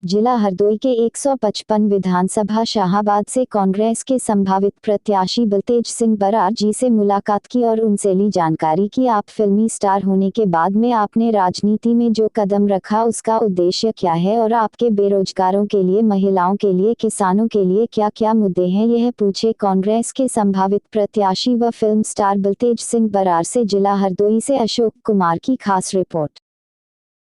जिला हरदोई के 155 विधानसभा शाहाबाद से कांग्रेस के संभावित प्रत्याशी बलतेज सिंह बरार जी से मुलाकात की और उनसे ली जानकारी कि आप फिल्मी स्टार होने के बाद में आपने राजनीति में जो कदम रखा उसका उद्देश्य क्या है और आपके बेरोजगारों के लिए, महिलाओं के लिए, किसानों के लिए क्या क्या मुद्दे हैं, यह पूछे कांग्रेस के संभावित प्रत्याशी व फिल्म स्टार बलतेज सिंह बरार से। जिला हरदोई से अशोक कुमार की खास रिपोर्ट।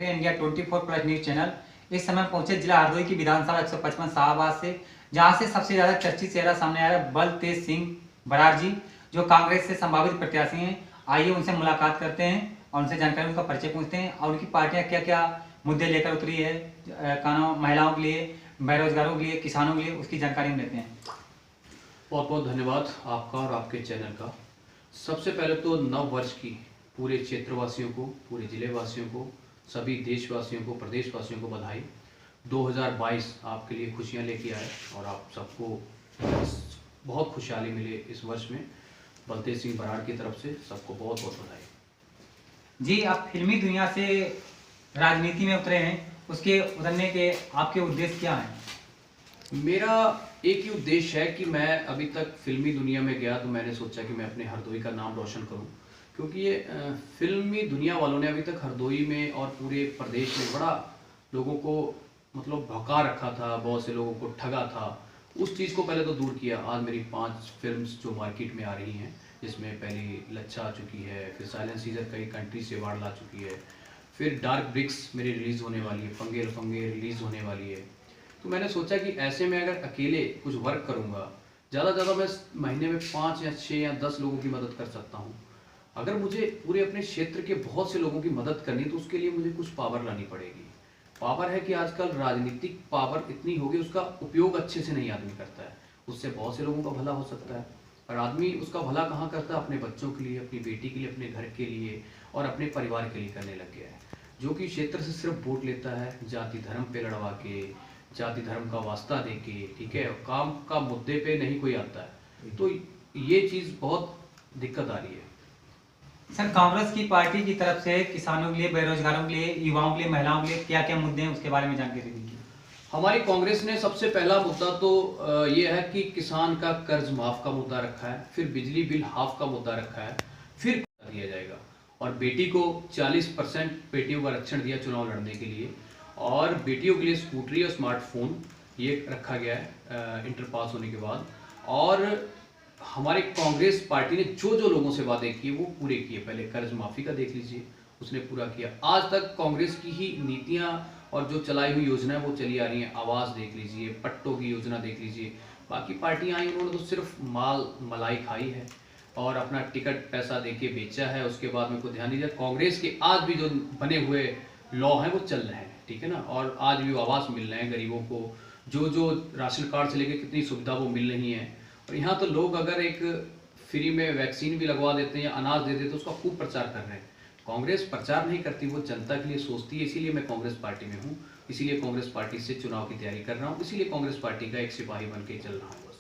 इंडिया 24+ न्यूज चैनल इस समय पहुंचे जिला हरदोई की विधानसभा 155 शाहबाद से, जहां से सबसे ज्यादा चर्चित चेहरा सामने आया बलतेज सिंह बरार जी, जो कांग्रेस से संभावित प्रत्याशी हैं। आइए उनसे मुलाकात करते हैं और उनसे जानकारी, उनका परिचय पूछते हैं और उनकी पार्टियां क्या क्या मुद्दे लेकर उतरी है, कानून, महिलाओं के लिए, बेरोजगारों के लिए, किसानों के लिए, उसकी जानकारी हम लेते हैं। बहुत बहुत धन्यवाद आपका और आपके चैनल का। सबसे पहले तो नव वर्ष की पूरे क्षेत्रवासियों को, पूरे जिले वासियों को, सभी देशवासियों को, प्रदेशवासियों को बधाई। 2022 आपके लिए खुशियां लेके आए और आप सबको बहुत खुशहाली मिले इस वर्ष में। बलतेज सिंह बरार की तरफ से सबको बहुत बहुत बधाई। जी, आप फिल्मी दुनिया से राजनीति में उतरे हैं, उसके उतरने के आपके उद्देश्य क्या हैं? मेरा एक ही उद्देश्य है कि मैं अभी तक फिल्मी दुनिया में गया तो मैंने सोचा कि मैं अपने हरदोई का नाम रोशन करूं, क्योंकि ये फिल्मी दुनिया वालों ने अभी तक हरदोई में और पूरे प्रदेश में बड़ा लोगों को मतलब भौंका रखा था, बहुत से लोगों को ठगा था। उस चीज़ को पहले तो दूर किया। आज मेरी 5 फिल्म्स जो मार्केट में आ रही हैं, जिसमें पहली लच्छा आ चुकी है, फिर साइलेंट सीजर कई कंट्री से अवार्ड ला चुकी है, फिर डार्क ब्रिक्स मेरी रिलीज़ होने वाली है, फंगे फंगे रिलीज़ होने वाली है। तो मैंने सोचा कि ऐसे में अगर अकेले कुछ वर्क करूँगा, ज़्यादा मैं महीने में 5 या 6 या 10 लोगों की मदद कर सकता हूँ। अगर मुझे पूरे अपने क्षेत्र के बहुत से लोगों की मदद करनी तो उसके लिए मुझे कुछ पावर लानी पड़ेगी। पावर है कि आजकल राजनीतिक पावर इतनी होगी, उसका उपयोग अच्छे से नहीं आदमी करता है। उससे बहुत से लोगों का भला हो सकता है, पर आदमी उसका भला कहाँ करता है? अपने बच्चों के लिए, अपनी बेटी के लिए, अपने घर के लिए और अपने परिवार के लिए करने लग गया है। जो कि क्षेत्र से सिर्फ वोट लेता है, जाति धर्म पे लड़वा के, जाति धर्म का वास्ता दे के, ठीक है, काम का मुद्दे पे नहीं कोई आता है। तो ये चीज़ बहुत दिक्कत आ रही है। सर, कांग्रेस की पार्टी की तरफ से किसानों के लिए, बेरोजगारों के लिए, युवाओं के लिए, महिलाओं के लिए क्या क्या मुद्दे हैं, उसके बारे में जानकारी दीजिए। हमारी कांग्रेस ने सबसे पहला मुद्दा तो ये है कि किसान का कर्ज माफ का मुद्दा रखा है, फिर बिजली बिल हाफ का मुद्दा रखा है, फिर दिया जाएगा, और बेटी को 40% बेटियों का आरक्षण दिया चुनाव लड़ने के लिए, और बेटियों के लिए स्कूटरी और स्मार्टफोन ये रखा गया है इंटर पास होने के बाद। और हमारे कांग्रेस पार्टी ने जो जो लोगों से वादे किए वो पूरे किए। पहले कर्ज माफी का देख लीजिए, उसने पूरा किया। आज तक कांग्रेस की ही नीतियां और जो चलाई हुई योजनाएं वो चली आ रही हैं। आवास देख लीजिए, पट्टों की योजना देख लीजिए। बाकी पार्टियां आई, उन्होंने तो सिर्फ माल मलाई खाई है और अपना टिकट पैसा देके बेचा है। उसके बाद में कोई ध्यान नहीं दिया। कांग्रेस के आज भी जो बने हुए लॉ हैं वो चल रहे हैं, ठीक है ना, और आज भी आवास मिल रहे हैं गरीबों को। जो राशन कार्ड से लेकर कितनी सुविधा वो मिल रही है। और यहाँ तो लोग अगर एक फ्री में वैक्सीन भी लगवा देते हैं या अनाज दे देते हैं तो उसका खूब प्रचार कर रहे हैं। कांग्रेस प्रचार नहीं करती, वो जनता के लिए सोचती है। इसीलिए मैं कांग्रेस पार्टी में हूँ, इसीलिए कांग्रेस पार्टी से चुनाव की तैयारी कर रहा हूँ, इसीलिए कांग्रेस पार्टी का एक सिपाही बन के चल रहा हूँ बस।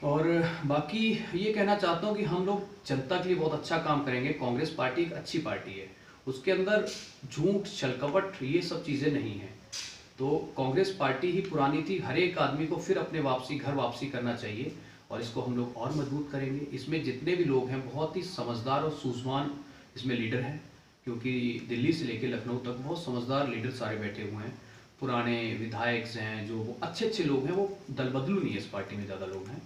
और बाकी ये कहना चाहता हूँ कि हम लोग जनता के लिए बहुत अच्छा काम करेंगे। कांग्रेस पार्टी एक अच्छी पार्टी है, उसके अंदर झूठ, छलकपट, ये सब चीज़ें नहीं हैं। तो कांग्रेस पार्टी ही पुरानी थी। हर एक आदमी को फिर अपने घर वापसी करना चाहिए और इसको हम लोग और मजबूत करेंगे। इसमें जितने भी लोग हैं बहुत ही समझदार और सूझवान इसमें लीडर हैं, क्योंकि दिल्ली से लेकर लखनऊ तक बहुत समझदार लीडर सारे बैठे हुए हैं। पुराने विधायक हैं, जो वो अच्छे लोग हैं, वो दल बदलू नहीं है, इस पार्टी में ज़्यादा लोग हैं।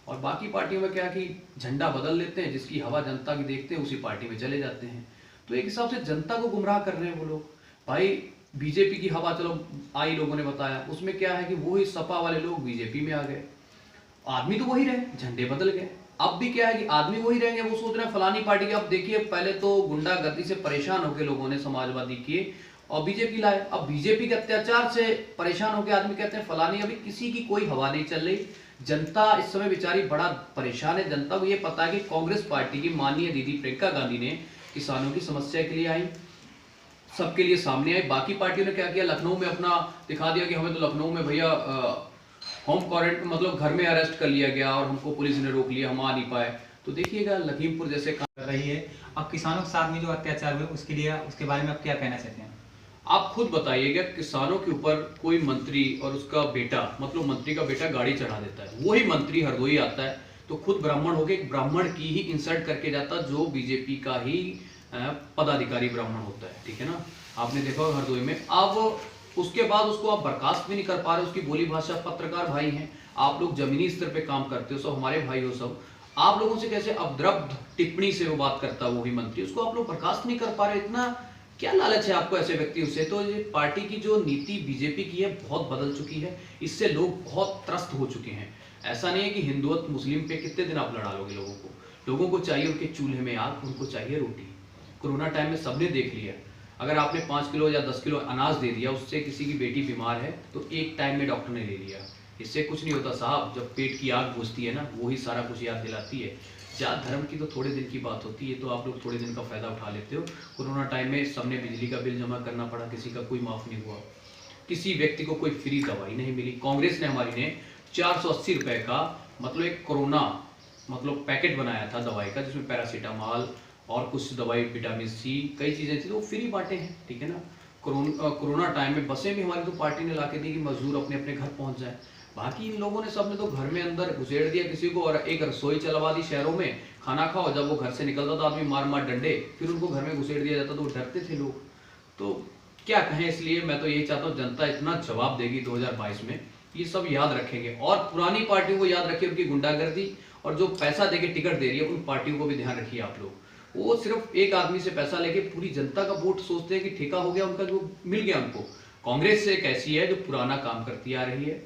और बाकी पार्टियों में क्या कि झंडा बदल लेते हैं, जिसकी हवा जनता की देखते हैं उसी पार्टी में चले जाते हैं। तो एक हिसाब से जनता को गुमराह कर रहे हैं वो लोग। भाई बीजेपी की हवा चलो आई, लोगों ने बताया, उसमें क्या है कि वही सपा वाले लोग बीजेपी में आ गए। आदमी तो वही रहे, झंडे बदल गए। अब भी क्या है कि आदमी वही रहेंगे, वो सोच रहे हैं फलानी पार्टी के। अब देखिए, पहले तो गुंडागर्दी से परेशान होकर लोगों ने समाजवादी किए और बीजेपी लाए। अब बीजेपी के अत्याचार से परेशान होकर आदमी कहते हैं फलानी। अभी किसी की कोई हवा नहीं चल रही। जनता इस समय बेचारी बड़ा परेशान है। जनता को यह पता है कि कांग्रेस पार्टी की माननीय दीदी प्रियंका गांधी ने किसानों की समस्या के लिए आई, सबके लिए सामने आई। बाकी पार्टियों ने क्या किया, लखनऊ में अपना दिखा दिया कि हमें तो लखनऊ में भैया होम क्वारंटाइन मतलब घर में अरेस्ट कर लिया गया और हमको पुलिस ने रोक लिया, हम आ नहीं पाए। तो देखिएगा लखीमपुर जैसे काम कर रही है। अब किसानों के साथ में जो अत्याचार हुए उसके लिए, उसके बारे में आप क्या कहना चाहते हैं? आप खुद बताइएगा, किसानों के ऊपर कोई मंत्री और उसका बेटा, मतलब मंत्री का बेटा गाड़ी चढ़ा देता है, वही मंत्री हरदोई आता है तो खुद ब्राह्मण होके एक ब्राह्मण की ही इंसल्ट करके जाता, जो बीजेपी का ही पदाधिकारी ब्राह्मण होता है, ठीक है ना। आपने देखा होगा हरदोई में। अब उसके बाद उसको आप बर्खास्त भी नहीं कर पा रहे, उसकी बोली भाषा, पत्रकार भाई हैं आप लोग, जमीनी स्तर पे काम करते हो, सब हमारे भाई हो, सब आप लोगों से कैसे अभद्र टिप्पणी से वो बात करता है, वही मंत्री, उसको आप लोग बर्खास्त नहीं कर पा रहे। इतना क्या लालच है आपको ऐसे व्यक्तियों से? तो ये पार्टी की जो नीति बीजेपी की है बहुत बदल चुकी है, इससे लोग बहुत त्रस्त हो चुके हैं। ऐसा नहीं है कि हिंदुत्व मुस्लिम पे कितने दिन आप लड़ा लोगे लोगों को चाहिए उनके चूल्हे में आग, उनको चाहिए रोटी। कोरोना टाइम में सबने देख लिया, अगर आपने 5 किलो या 10 किलो अनाज दे दिया, उससे किसी की बेटी बीमार है तो एक टाइम में डॉक्टर ने ले लिया। इससे कुछ नहीं होता साहब, जब पेट की आग बुझती है ना, वही सारा कुछ याद दिलाती है। जात धर्म की तो थोड़े दिन की बात होती है, तो आप लोग थोड़े दिन का फायदा उठा लेते हो। कोरोना टाइम में सबने बिजली का बिल जमा करना पड़ा, किसी का कोई माफ नहीं हुआ, किसी व्यक्ति को कोई फ्री दवाई नहीं मिली। कांग्रेस ने हमारी ने 480 रुपए का मतलब एक कोरोना मतलब पैकेट बनाया था दवाई का, जिसमें पैरासीटामॉल और कुछ दवाई, विटामिन सी, कई चीजें थी, तो वो फ्री बांटे हैं, ठीक है ना। कोरोना टाइम में बसें भी हमारी तो पार्टी ने लाके दी कि मजदूर अपने अपने घर पहुंच जाए। बाकी इन लोगों ने सबने तो घर में अंदर घुसेड़ दिया किसी को, और एक रसोई चलवा दी शहरों में, खाना खाओ, जब वो घर से निकलता था आदमी मार मार डंडे, फिर उनको घर में घुसेड़ दिया जाता, तो डरते थे लोग। तो क्या कहें, इसलिए मैं तो यही चाहता हूँ, जनता इतना जवाब देगी 2022 में, ये सब याद रखेंगे। और पुरानी पार्टियों को याद रखिए, उनकी गुंडागर्दी, और जो पैसा देके टिकट दे रही है उन पार्टियों को भी ध्यान रखिए आप लोग। वो सिर्फ एक आदमी से पैसा लेके पूरी जनता का वोट सोचते हैं कि ठेका हो गया उनका, जो मिल गया उनको। कांग्रेस से एक ऐसी है जो पुराना काम करती आ रही है,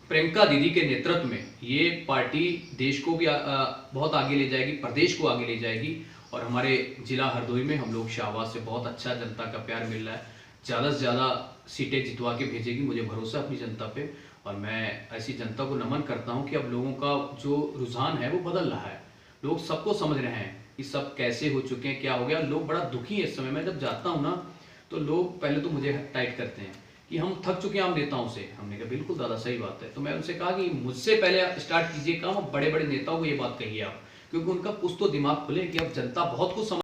प्रियंका दीदी के नेतृत्व में ये पार्टी देश को भी बहुत आगे ले जाएगी, प्रदेश को आगे ले जाएगी। और हमारे जिला हरदोई में हम लोग शाहबाज से बहुत अच्छा जनता का प्यार मिल रहा है, ज़्यादा से ज़्यादा सीटें जितवा के भेजेगी, मुझे भरोसा अपनी जनता पे। और मैं ऐसी जनता को नमन करता हूँ कि अब लोगों का जो रुझान है वो बदल रहा है, लोग सबको समझ रहे हैं कि सब कैसे हो चुके हैं, क्या हो गया। लोग बड़ा दुखी है इस समय। मैं जब जाता हूँ ना तो लोग पहले तो मुझे टाइट करते हैं कि हम थक चुके हैं हम नेताओं से। हमने कहा बिल्कुल दादा सही बात है। तो मैं उनसे कहा कि मुझसे पहले स्टार्ट कीजिए काम, बड़े बड़े नेताओं को ये बात कहिए आप, क्योंकि उनका कुछ तो दिमाग खुले कि अब जनता बहुत कुछ समझ